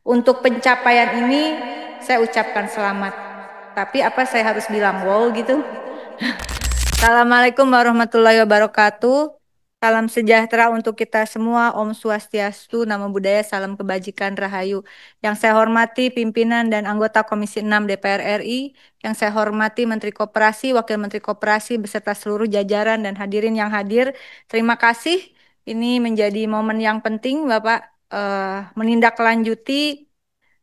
Untuk pencapaian ini saya ucapkan selamat. Tapi apa saya harus bilang wow gitu? Assalamualaikum warahmatullahi wabarakatuh. Salam sejahtera untuk kita semua. Om Swastiastu, Namo Buddhaya, salam kebajikan, Rahayu. Yang saya hormati pimpinan dan anggota Komisi 6 DPR RI, yang saya hormati Menteri Koperasi, Wakil Menteri Koperasi, beserta seluruh jajaran dan hadirin yang hadir. Terima kasih. Ini menjadi momen yang penting, Bapak, menindaklanjuti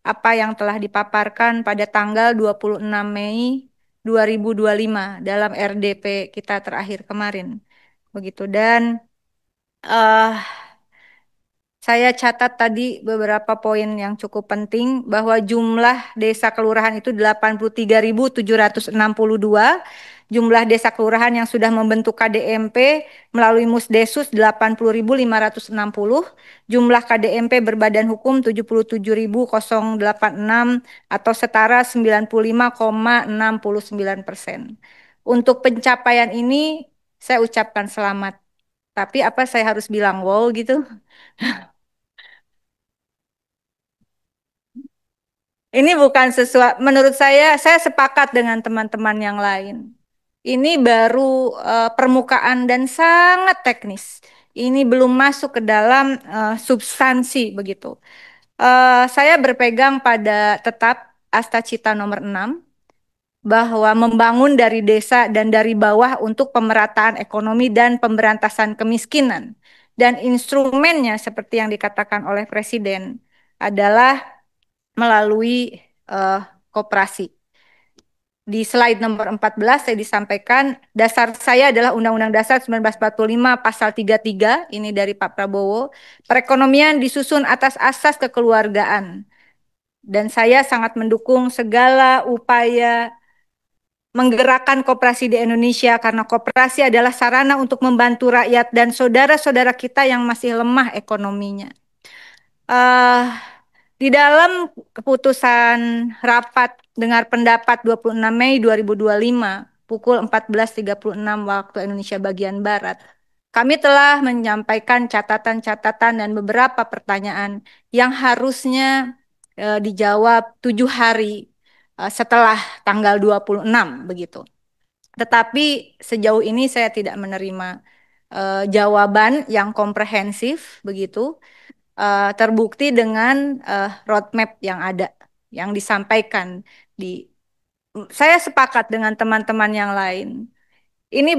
apa yang telah dipaparkan pada tanggal 26 Mei 2025 dalam RDP kita terakhir kemarin. Begitu. Dan eh saya catat tadi beberapa poin yang cukup penting bahwa jumlah desa kelurahan itu 83.762, jumlah desa kelurahan yang sudah membentuk KDMP melalui Musdesus 80.560, jumlah KDMP berbadan hukum 77.086 atau setara 95,69%. Untuk pencapaian ini saya ucapkan selamat. Tapi apa saya harus bilang wow gitu? Ini bukan sesuatu, menurut saya sepakat dengan teman-teman yang lain. Ini baru permukaan dan sangat teknis. Ini belum masuk ke dalam substansi begitu. Saya berpegang pada tetap Asta Cita nomor 6 bahwa membangun dari desa dan dari bawah untuk pemerataan ekonomi dan pemberantasan kemiskinan. Dan instrumennya seperti yang dikatakan oleh Presiden adalah melalui eh, koperasi. Di slide nomor 14 saya disampaikan dasar saya adalah Undang-Undang Dasar 1945 pasal 33, ini dari Pak Prabowo. Perekonomian disusun atas asas kekeluargaan. Dan saya sangat mendukung segala upaya menggerakkan koperasi di Indonesia karena koperasi adalah sarana untuk membantu rakyat dan saudara-saudara kita yang masih lemah ekonominya. Eh, di dalam keputusan rapat dengar pendapat 26 Mei 2025 pukul 14.36 waktu Indonesia bagian Barat, kami telah menyampaikan catatan-catatan dan beberapa pertanyaan yang harusnya dijawab 7 hari setelah tanggal 26 begitu. Tetapi sejauh ini saya tidak menerima jawaban yang komprehensif begitu, terbukti dengan roadmap yang ada, yang disampaikan di. Saya sepakat dengan teman-teman yang lain. Ini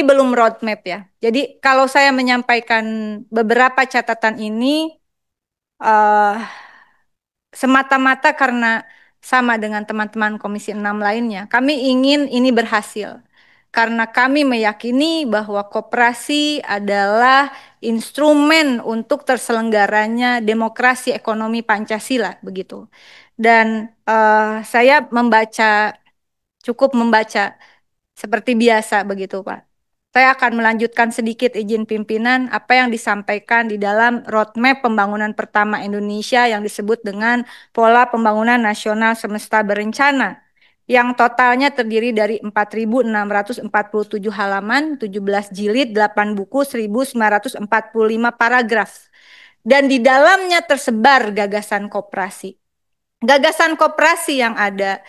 belum roadmap ya. Jadi kalau saya menyampaikan beberapa catatan ini eh, semata-mata karena sama dengan teman-teman Komisi 6 lainnya. Kami ingin ini berhasil. Karena kami meyakini bahwa koperasi adalah instrumen untuk terselenggaranya demokrasi ekonomi Pancasila, begitu. Dan saya cukup membaca seperti biasa, begitu, Pak. Saya akan melanjutkan sedikit izin pimpinan apa yang disampaikan di dalam roadmap pembangunan pertama Indonesia yang disebut dengan Pola Pembangunan Nasional Semesta Berencana, yang totalnya terdiri dari 4.647 halaman, 17 jilid, 8 buku, 1.945 paragraf. Dan di dalamnya tersebar gagasan koperasi. Gagasan koperasi yang ada,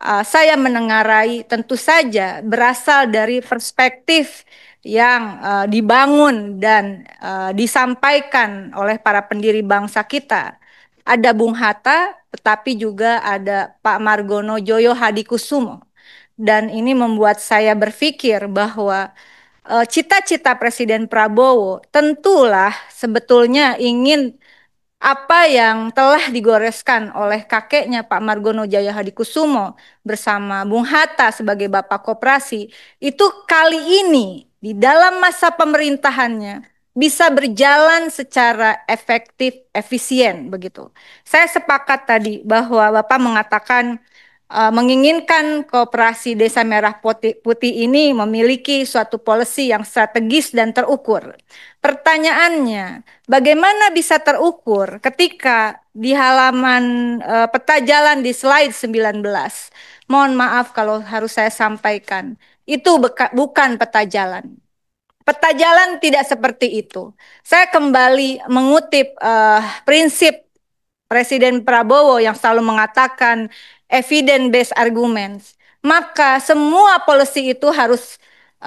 saya menengarai tentu saja berasal dari perspektif yang dibangun dan disampaikan oleh para pendiri bangsa kita. Ada Bung Hatta, tetapi juga ada Pak Margono Joyo Hadikusumo. Dan ini membuat saya berpikir bahwa cita-cita Presiden Prabowo tentulah sebetulnya ingin apa yang telah digoreskan oleh kakeknya Pak Margono Jaya Hadikusumo bersama Bung Hatta sebagai Bapak Koperasi itu kali ini di dalam masa pemerintahannya bisa berjalan secara efektif, efisien begitu. Saya sepakat tadi bahwa Bapak mengatakan menginginkan Koperasi Desa Merah Putih ini memiliki suatu policy yang strategis dan terukur. Pertanyaannya, bagaimana bisa terukur ketika di halaman peta jalan di slide 19, mohon maaf kalau harus saya sampaikan, itu bukan peta jalan. Peta jalan tidak seperti itu. Saya kembali mengutip prinsip Presiden Prabowo yang selalu mengatakan evidence based arguments, maka semua policy itu harus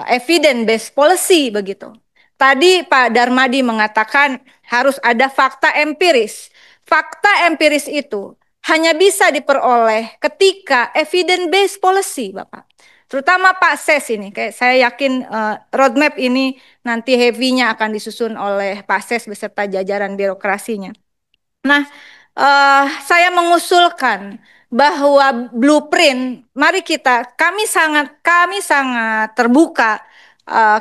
evidence based policy begitu. Tadi Pak Darmadi mengatakan harus ada fakta empiris. Fakta empiris itu hanya bisa diperoleh ketika evidence based policy, Bapak. Terutama Pak Ses ini, kayak saya yakin roadmap ini nanti heavy-nya akan disusun oleh Pak Ses beserta jajaran birokrasinya. Nah, saya mengusulkan bahwa blueprint, mari kami sangat terbuka,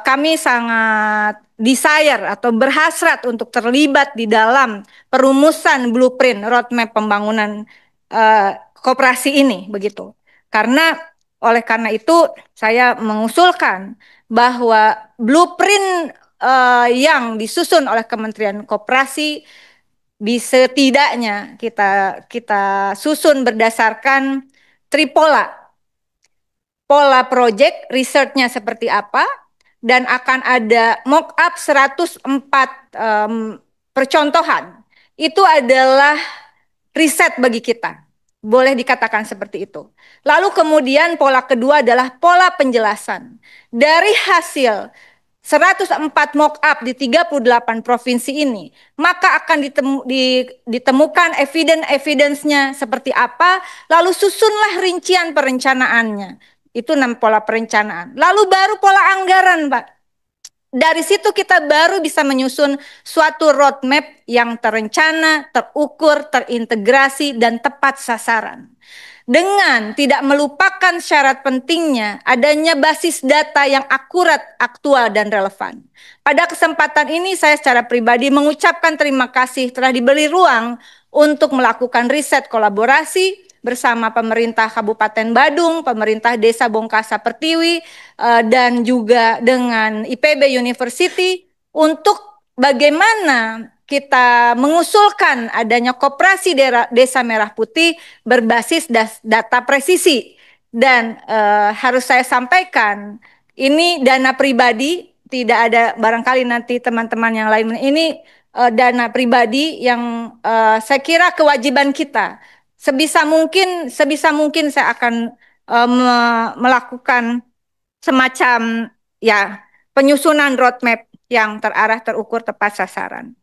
kami sangat desire atau berhasrat untuk terlibat di dalam perumusan blueprint roadmap pembangunan koperasi ini, begitu. Oleh karena itu, saya mengusulkan bahwa blueprint yang disusun oleh Kementerian Koperasi bisa setidaknya kita kita susun berdasarkan tripola. Pola project, research-nya seperti apa, dan akan ada mock-up 104 percontohan. Itu adalah riset bagi kita. Boleh dikatakan seperti itu. Lalu kemudian pola kedua adalah pola penjelasan. Dari hasil 104 mock-up di 38 provinsi ini, maka akan ditemukan evidence-nya seperti apa, lalu susunlah rincian perencanaannya. Itu 6 pola perencanaan. Lalu baru pola anggaran, Pak. Dari situ kita baru bisa menyusun suatu roadmap yang terencana, terukur, terintegrasi, dan tepat sasaran. Dengan tidak melupakan syarat pentingnya adanya basis data yang akurat, aktual, dan relevan. Pada kesempatan ini saya secara pribadi mengucapkan terima kasih telah diberi ruang untuk melakukan riset kolaborasi bersama pemerintah Kabupaten Badung, pemerintah Desa Bongkasa Pertiwi, dan juga dengan IPB University untuk bagaimana kita mengusulkan adanya koperasi Desa Merah Putih berbasis data presisi. Dan harus saya sampaikan, ini dana pribadi, tidak ada barangkali nanti teman-teman yang lain, ini dana pribadi yang saya kira kewajiban kita. Sebisa mungkin saya akan melakukan semacam ya penyusunan roadmap yang terarah, terukur, tepat sasaran.